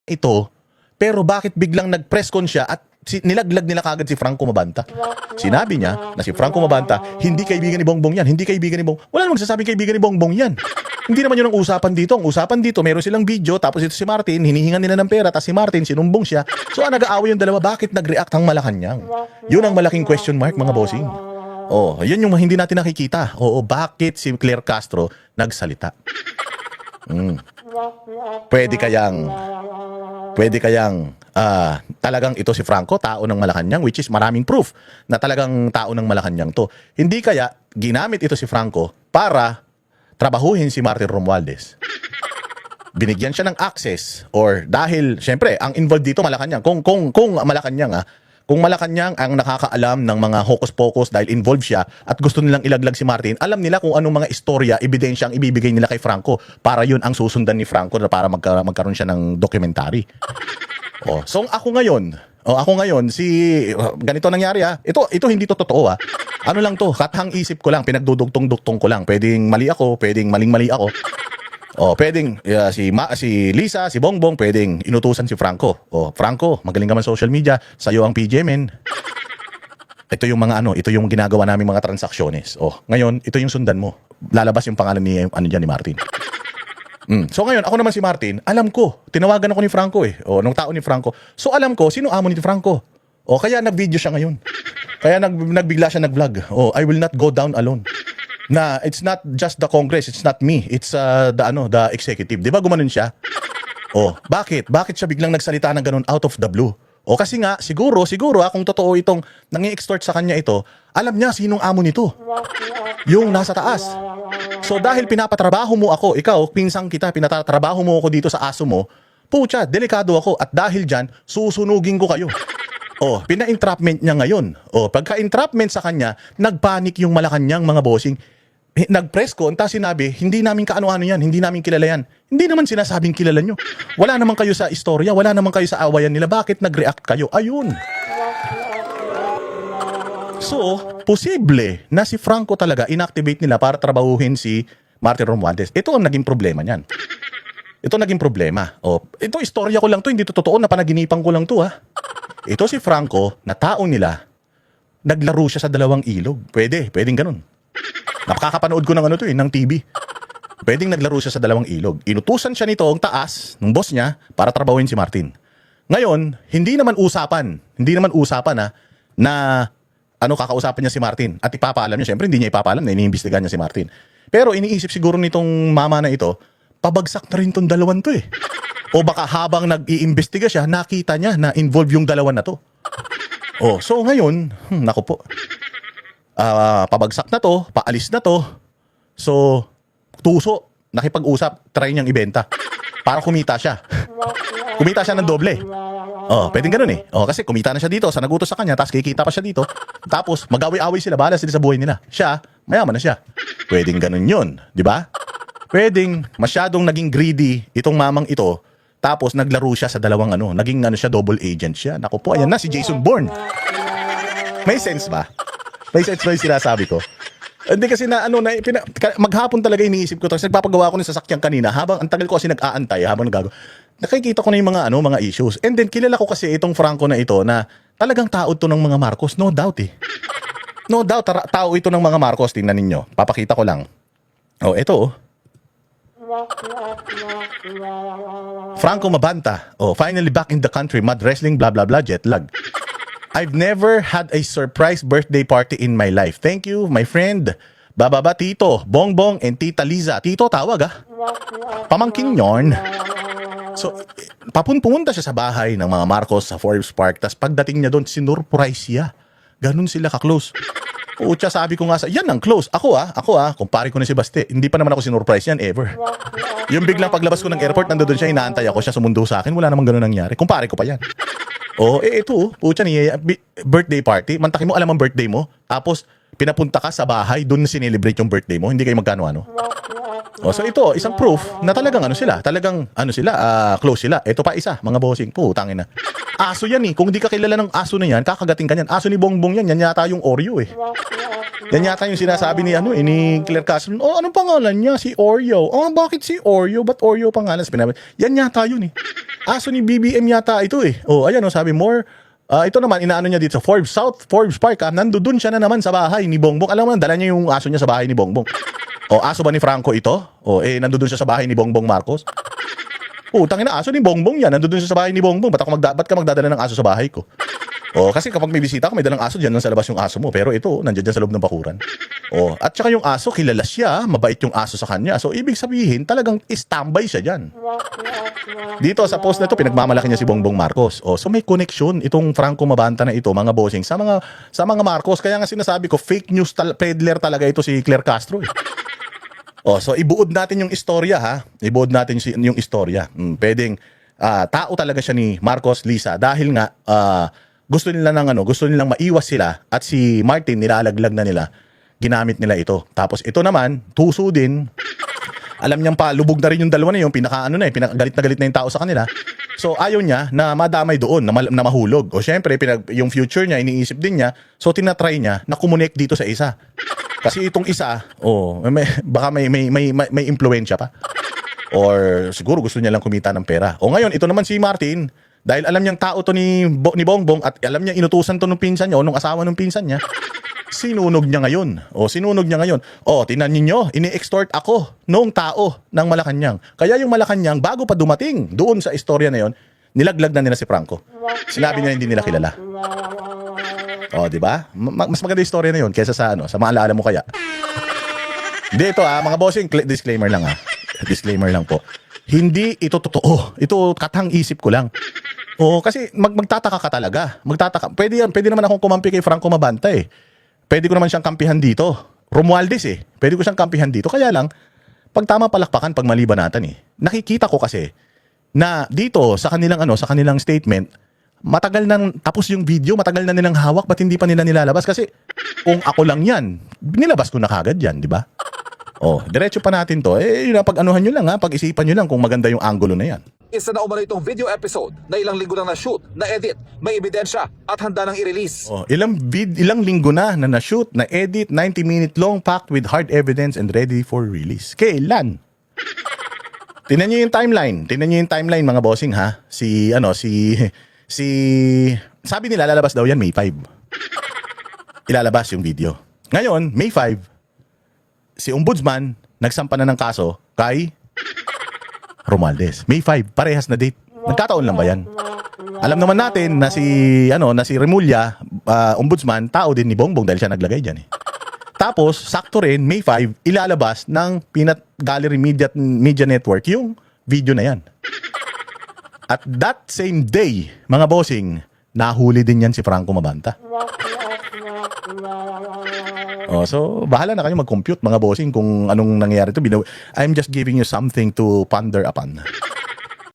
ito, pero bakit biglang nag-press con siya at nilaglag nila kagad si Franco Mabanta? Sinabi niya na si Franco Mabanta, hindi kaibigan ni Bongbong yan, hindi kaibigan ni Bongbong. Wala namang sasabing kaibigan ni Bongbong yan. Hindi naman yun ang usapan dito. Ang usapan dito, meron silang video, tapos ito si Martin, hinihingan nila ng pera, tapos si Martin, sinumbong siya. So, nag-aaway yung dalawa, bakit nag-react ang Malacanang? Yun ang malaking question mark, mga bossing. Oh, yun yung hindi natin nakikita. Oo, bakit si Claire Castro nagsalita? Pwede kayang talagang ito si Franco, tao ng Malacanang, which is maraming proof na talagang tao ng Malacanang to. Hindi kaya ginamit ito si Franco para trabahuhin si Martin Romualdez. Binigyan siya ng access or dahil, syempre, ang involved dito Malacanang. Kung Malacanang ang nakakaalam ng mga hocus-pocus dahil involved siya at gusto nilang ilaglag si Martin, alam nila kung anong mga istorya, ebidensya ang ibibigay nila kay Franco para yun ang susundan ni Franco para magkaroon siya ng documentary. So ako ngayon, ganito nangyari Ito hindi to totoo Ano lang to, kathang isip ko lang, pinagdudugtong-dugtong ko lang. Pwedeng mali ako, pwedeng maling-mali ako. Pwedeng si Lisa, si Bongbong, pwedeng inutusan si Franco. Franco, magaling ka man social media, sa'yo ang PJ men. Ito yung ito yung ginagawa naming mga transaksyones. Ngayon, ito yung sundan mo. Lalabas yung pangalan ni ni Martin. So ngayon, ako naman si Martin, alam ko, tinawagan ako ni Franco nung tao ni Franco. So alam ko, sino amo ni Franco? Kaya nag-video siya ngayon. Kaya nagbigla siya nag-vlog. I will not go down alone. Na it's not just the Congress, it's not me, it's the executive. 'Di ba gumanon siya? Bakit? Bakit siya biglang nagsalita ng ganun out of the blue? Kasi nga siguro kung totoo itong nangi-extort sa kanya ito, alam niya sinong amo nito. Yung nasa taas. So dahil pinapatrabaho mo ako, ikaw, pinsang kita, pinatrabaho mo ako dito sa aso mo, pucha, delikado ako at dahil diyan susunugin ko kayo. Pina-entrapment niya ngayon. Pagka-entrapment sa kanya, nagpanik yung Malacanang mga bossing. Nag-press ko, tapos sinabi, hindi namin kaano-ano yan, hindi namin kilala yan. Hindi naman sinasabing kilala nyo. Wala naman kayo sa istorya, wala naman kayo sa awayan nila. Bakit nag-react kayo? Ayun. So, posible na si Franco talaga inactivate nila para trabahuhin si Martin Romualdez. Ito ang naging problema niyan. Ito naging problema. Ito istorya ko lang to, hindi to totoo, napanaginipan ko lang to Ito si Franco, na tao nila, naglaro siya sa dalawang ilog. Pwedeng ganun. Nakakapanood ko ng TV. Pwedeng naglaro siya sa dalawang ilog. Inutusan siya nito ang taas ng boss niya para trabahuin si Martin. Ngayon, hindi naman usapan na kakausapin niya si Martin at ipapaalam niya. Siyempre, hindi niya ipapaalam na iniimbestigahan niya si Martin. Pero iniisip siguro nitong mama na ito, pabagsak na rin tong dalawan to O baka habang nag-iimbestiga siya, nakita niya na involved yung dalawan na to. So ngayon, naku po. Pabagsak na to, paalis na to. So, tuso, nakipag-usap, try niyang ibenta. Para kumita siya. Kumita siya ng doble. Pwedeng ganun kasi kumita na siya dito, sa nagutos sa kanya, tapos kikita pa siya dito. Tapos, mag-away-away sila, bahala sila sa buhay nila. Siya, mayaman na siya. Pwedeng ganun yun, di ba? Pwedeng masyadong naging greedy itong mamang ito, tapos naglaro siya sa dalawang naging siya, double agent siya. Naku po, ayan na si Jason Bourne. May sense ba? May sense ba yung sinasabi ko? Hindi kasi maghapon talaga iniisip ko to. Kasi nagpapagawa ko ng sasakyan kanina, habang ang tagal ko kasi nag-aantay, habang nakikita ko na yung mga issues. And then kilala ko kasi itong Franco na ito na talagang tao to ng mga Marcos, no doubt No doubt, tao ito ng mga Marcos. Tingnan ninyo, papakita ko lang. Ito Franco Mabanta. Finally back in the country, mud wrestling, blah blah blah, jet lag. I've never had a surprise birthday party in my life. Thank you, my friend. Bababa Tito, Bongbong, and Tita Liza. Tito, tawag Pamangkin yon. So, pumunta siya sa bahay ng mga Marcos sa Forbes Park. Tapos pagdating niya doon, sinurprise siya. Ganun sila ka-close. Pucha, sabi ko nga yan ang close. Ako kumpare ko na si Baste. Hindi pa naman ako sinurprise yan ever. Yung biglang paglabas ko ng airport, nandoon siya, inaantay ako siya, sumundo sa akin. Wala namang ganun nangyari. Kumpare ko pa yan. Ito, pucha niya, birthday party. Mantakin mo, alam ang birthday mo. Tapos, pinapunta ka sa bahay, doon na sinelebrate yung birthday mo. Hindi kayo magkano-ano. So ito, isang proof na talagang close sila. Ito pa isa, mga bossing. Tangin na. Aso yan Kung di ka kilala ng aso na yan, kakagating ka yan. Aso ni Bongbong yan yata yung Oreo Yan yata yung sinasabi ni Claire Castro. Anong pangalan niya? Si Oreo. Bakit si Oreo? Ba't Oreo pangalan? Yan yata yun Aso ni BBM yata ito eh. Oh, ayan oh, sabi more. Ito naman, inaano niya dito sa Forbes, South Forbes Park. Nandoon siya na naman sa bahay ni Bongbong. Alam mo, dala niya yung aso niya sa bahay ni Bongbong. O, aso ba ni Franco ito? O, nandoon siya sa bahay ni Bongbong Marcos. Tangina, aso ni Bongbong yan. Nandoon siya sa bahay ni Bongbong. Ba't ka magdadala ng aso sa bahay ko? Kasi kapag may bisita ako, may dalang aso dyan lang sa labas yung aso mo. Pero ito, nandiyan dyan sa loob ng bakuran. At saka yung aso, kilala siya. Mabait yung aso sa kanya. So, ibig sabihin, talagang standby siya dyan. Dito sa post na ito, pinagmamalaki niya si Bongbong Marcos. So may connection itong Franco Mabanta na ito, mga bossing, sa mga Marcos. Kaya nga sinasabi ko, fake news peddler talaga ito si Claire Castro. So ibuod natin yung istorya ha. Ibuod natin yung istorya. Pwedeng tao talaga siya ni Marcos Lisa dahil nga gusto nilang maiwas sila at si Martin nilalaglag na nila. Ginamit nila ito. Tapos ito naman, tuso din. Alam niyang lubog na rin yung dalawa na yun, galit na galit na yung tao sa kanila. So ayaw niya na madamay doon, na mahulog. O syempre, yung future niya, iniisip din niya. So tinatry niya na kumonek dito sa isa. Kasi itong isa, baka may impluwensya pa. Or siguro gusto niya lang kumita ng pera. Ngayon, ito naman si Martin, dahil alam niyang tao to ni Bongbong at alam niya inutusan to nung pinsan niya o nung asawa nung pinsan niya, sinunog niya ngayon. Tingnan niyo, ini-extort ako noong tao ng Malacanang. Kaya yung Malacanang, bago pa dumating doon sa istorya na yon, nilaglag na nila si Franco. Sinabi nila hindi nila kilala. Di ba? Mas maganda yung istorya na yon kaysa sa maalala mo kaya. Hindi ito mga bossing, disclaimer lang Disclaimer lang po. Hindi ito totoo. Ito katang isip ko lang. Kasi magtataka ka talaga. Pwede naman akong kumampi kay Franco Mabanta eh. Pwede ko naman siyang kampihan dito. Romualdez pwede ko siyang kampihan dito. Kaya lang, pag tama palakpakan, pag mali banatan nakikita ko kasi na dito sa kanilang statement, matagal nang tapos yung video, matagal na nilang hawak, ba't hindi pa nila nilalabas? Kasi kung ako lang yan, nilabas ko na kagad yan, di ba? Diretso pa natin to. Pag-anuhan nyo lang pag-isipan nyo lang kung maganda yung angulo na yan. Isa na umano itong video episode na ilang linggo na na-shoot, na-edit, may ebidensya at handa nang i-release. Ilang linggo na na-shoot, na-edit, 90-minute long, packed with hard evidence and ready for release. Kailan? Tingnan nyo yung timeline mga bossing ha. Sabi nila lalabas daw yan May 5. Ilalabas yung video. Ngayon, May 5, si Ombudsman nagsampa na ng kaso kay Romualdez. May 5, parehas na date. Nagkataon lang ba yan? Alam naman natin na si Remulla, Ombudsman, tao din ni Bongbong dahil siya naglagay diyan Tapos, sakto rin, May 5, ilalabas ng Peanut Gallery Media Network yung video na yan. At that same day, mga bossing, nahuli din yan si Franco Mabanta. So, bahala na kayo mag-compute mga bossing kung anong nangyayari to. I'm just giving you something to ponder upon.